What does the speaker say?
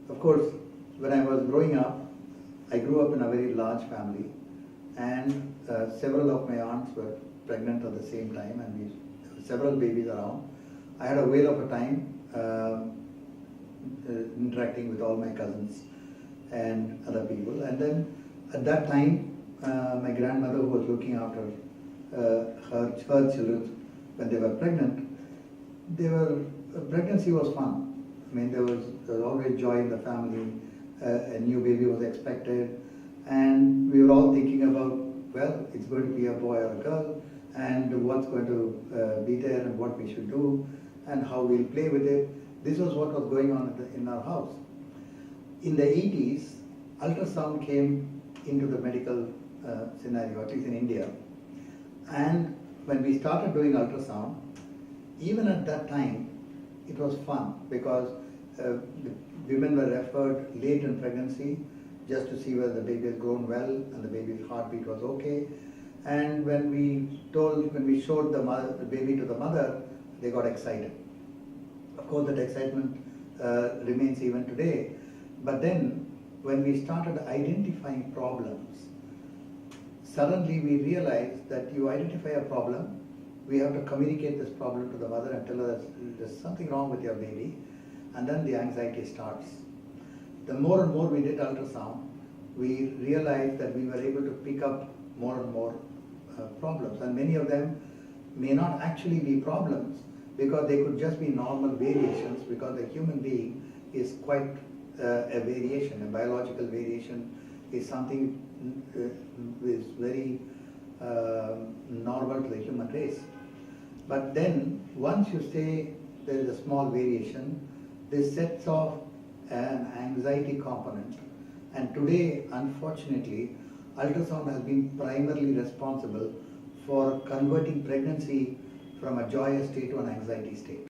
Of course, when I was growing up, I grew up in a very large family, and several of my aunts were pregnant at the same time, and there were several babies around. I had a whale of a time interacting with all my cousins and other people. And then at that time, my grandmother, who was looking after her children when they were pregnant, pregnancy was fun. I mean, there was always joy in the family. A new baby was expected, and we were all thinking about, well, it's going to be a boy or a girl, and what's going to be there, and what we should do, and how we'll play with it. This was what was going on in our house. In the 80s, ultrasound came into the medical scenario, at least in India. And when we started doing ultrasound, even at that time, it was fun because women were referred late in pregnancy just to see whether the baby had grown well and the baby's heartbeat was okay. And when we showed the baby to the mother, they got excited. Of course, that excitement remains even today. But then, when we started identifying problems, suddenly we realized that you identify a problem, we have to communicate this problem to the mother and tell her there's something wrong with your baby, and then the anxiety starts. The more and more we did ultrasound, we realized that we were able to pick up more and more problems, and many of them may not actually be problems because they could just be normal variations, because the human being is quite a variation. A biological variation is something is very normal to the human race. But then once you say there is a small variation, this sets off an anxiety component. And today, unfortunately, ultrasound has been primarily responsible for converting pregnancy from a joyous state to an anxiety state.